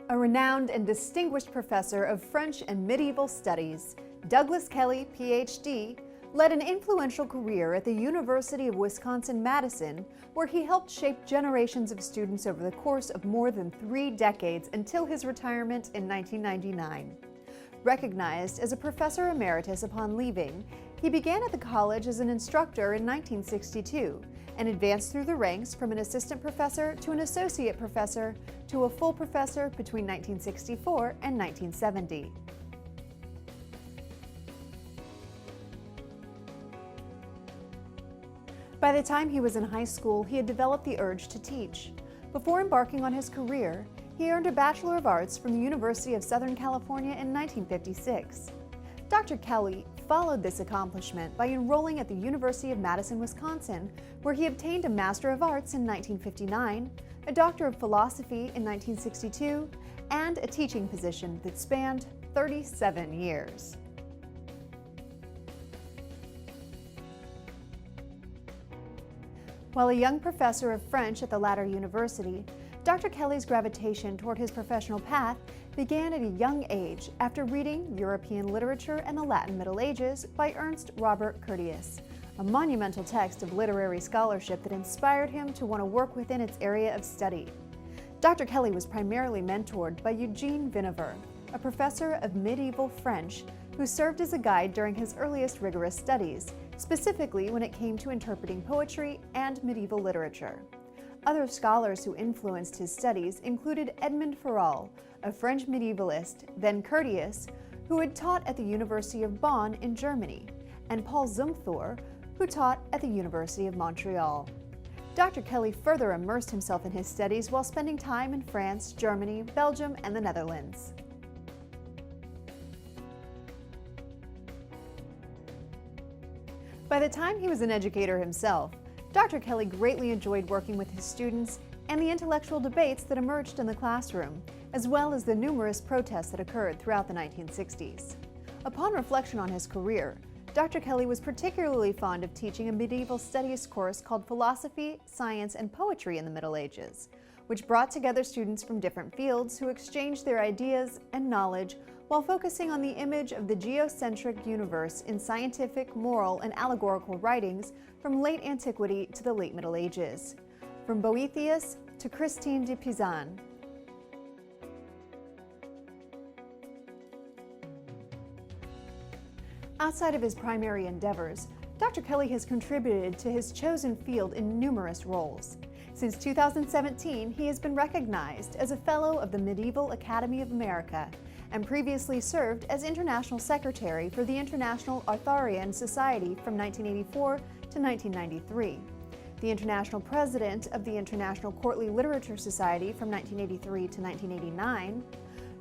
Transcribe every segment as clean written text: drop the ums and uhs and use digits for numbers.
A renowned and distinguished professor of French and medieval studies, Douglas Kelly, Ph.D., led an influential career at the University of Wisconsin-Madison, where he helped shape generations of students over the course of more than 3 decades until his retirement in 1999. Recognized as a professor emeritus upon leaving, he began at the college as an instructor in 1962 and advanced through the ranks from an assistant professor to an associate professor to a full professor between 1964 and 1970. By the time he was in high school, he had developed the urge to teach. Before embarking on his career, he earned a Bachelor of Arts from the University of Southern California in 1956. Dr. Kelly followed this accomplishment by enrolling at the University of Madison, Wisconsin, where he obtained a Master of Arts in 1959, a Doctor of Philosophy in 1962, and a teaching position that spanned 37 years. While a young professor of French at the latter university, Dr. Kelly's gravitation toward his professional path began at a young age after reading European Literature and the Latin Middle Ages by Ernst Robert Curtius, a monumental text of literary scholarship that inspired him to want to work within its area of study. Dr. Kelly was primarily mentored by Eugene Vinever, a professor of medieval French who served as a guide during his earliest rigorous studies, specifically when it came to interpreting poetry and medieval literature. Other scholars who influenced his studies included Edmond Farol, a French medievalist, then Curtius, who had taught at the University of Bonn in Germany, and Paul Zumthor, who taught at the University of Montreal. Dr. Kelly further immersed himself in his studies while spending time in France, Germany, Belgium, and the Netherlands. By the time he was an educator himself, Dr. Kelly greatly enjoyed working with his students and the intellectual debates that emerged in the classroom, as well as the numerous protests that occurred throughout the 1960s. Upon reflection on his career, Dr. Kelly was particularly fond of teaching a medieval studies course called Philosophy, Science, and Poetry in the Middle Ages, which brought together students from different fields who exchanged their ideas and knowledge while focusing on the image of the geocentric universe in scientific, moral, and allegorical writings from late antiquity to the late Middle Ages, from Boethius to Christine de Pizan. Outside of his primary endeavors, Dr. Kelly has contributed to his chosen field in numerous roles. Since 2017, he has been recognized as a Fellow of the Medieval Academy of America and previously served as International Secretary for the International Arthurian Society from 1984 to 1993, the International President of the International Courtly Literature Society from 1983 to 1989,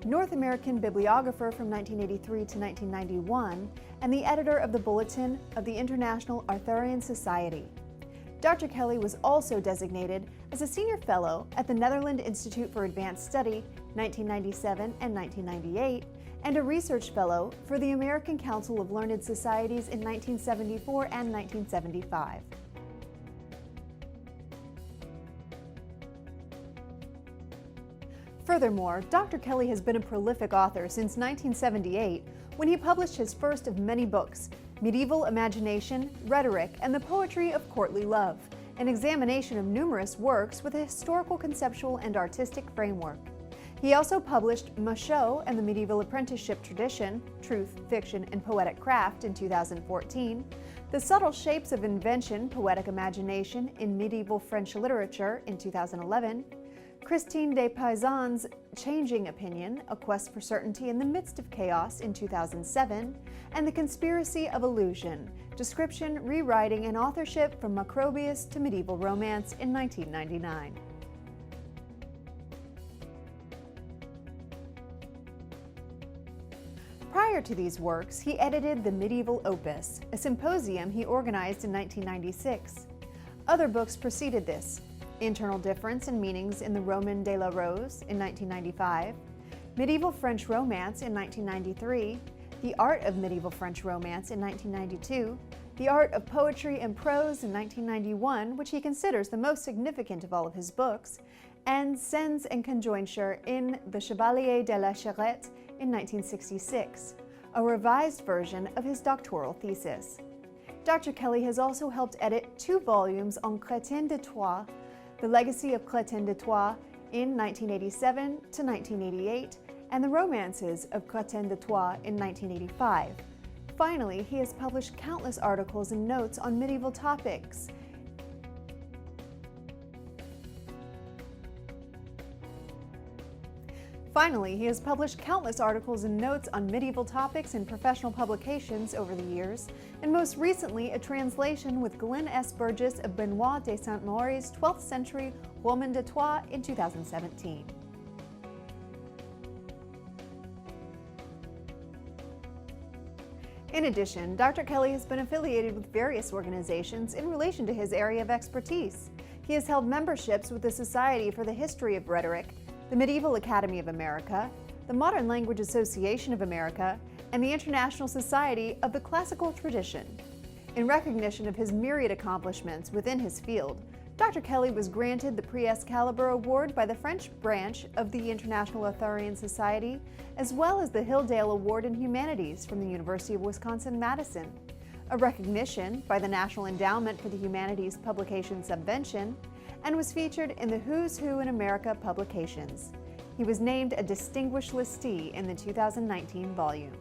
North American Bibliographer from 1983 to 1991, and the editor of the Bulletin of the International Arthurian Society. Dr. Kelly was also designated as a Senior Fellow at the Netherlands Institute for Advanced Study 1997 and 1998, and a Research Fellow for the American Council of Learned Societies in 1974 and 1975. Furthermore, Dr. Kelly has been a prolific author since 1978, when he published his first of many books, Medieval Imagination, Rhetoric, and the Poetry of Courtly Love, an examination of numerous works with a historical, conceptual, and artistic framework. He also published Michaud and the Medieval Apprenticeship Tradition, Truth, Fiction, and Poetic Craft in 2014, The Subtle Shapes of Invention, Poetic Imagination in Medieval French Literature in 2011, Christine de Pizan's Changing Opinion, A Quest for Certainty in the Midst of Chaos in 2007, and The Conspiracy of Illusion, Description, Rewriting, and Authorship from Macrobius to Medieval Romance in 1999. Prior to these works, he edited the Medieval Opus, a symposium he organized in 1996. Other books preceded this: Internal Difference and Meanings in the Roman de la Rose in 1995, Medieval French Romance in 1993, The Art of Medieval French Romance in 1992, The Art of Poetry and Prose in 1991, which he considers the most significant of all of his books, and Scènes and Conjointure in The Chevalier de la Charrette in 1966, a revised version of his doctoral thesis. Dr. Kelly has also helped edit 2 volumes on Chrétien de Troyes, The Legacy of Chrétien de Troyes in 1987 to 1988, and The Romances of Chrétien de Troyes in 1985. Finally, he has published countless articles and notes on medieval topics. In professional publications over the years, and most recently a translation with Glenn S. Burgess of Benoit de Saint-Maur's 12th century Roman de Troyes in 2017. In addition, Dr. Kelly has been affiliated with various organizations in relation to his area of expertise. He has held memberships with the Society for the History of Rhetoric, the Medieval Academy of America, the Modern Language Association of America, and the International Society of the Classical Tradition. In recognition of his myriad accomplishments within his field, Dr. Kelly was granted the Prix Excalibur Award by the French branch of the International Arthurian Society, as well as the Hilldale Award in Humanities from the University of Wisconsin-Madison, a recognition by the National Endowment for the Humanities Publication Subvention, and was featured in the Who's Who in America publications. He was named a Distinguished Listee in the 2019 volume.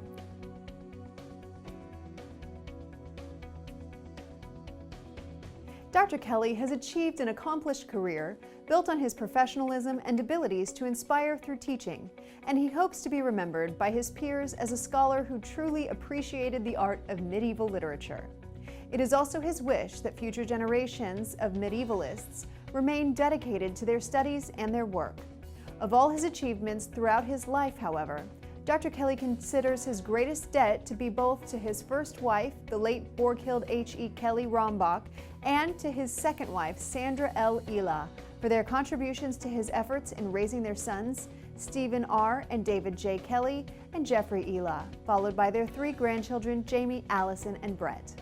Dr. Kelly has achieved an accomplished career built on his professionalism and abilities to inspire through teaching, and he hopes to be remembered by his peers as a scholar who truly appreciated the art of medieval literature. It is also his wish that future generations of medievalists remain dedicated to their studies and their work. Of all his achievements throughout his life, however, Dr. Kelly considers his greatest debt to be both to his first wife, the late Borghild H.E. Kelly Rombach, and to his second wife, Sandra L. Ela, for their contributions to his efforts in raising their sons, Stephen R. and David J. Kelly, and Jeffrey Ela, followed by their 3 grandchildren, Jamie, Allison, and Brett.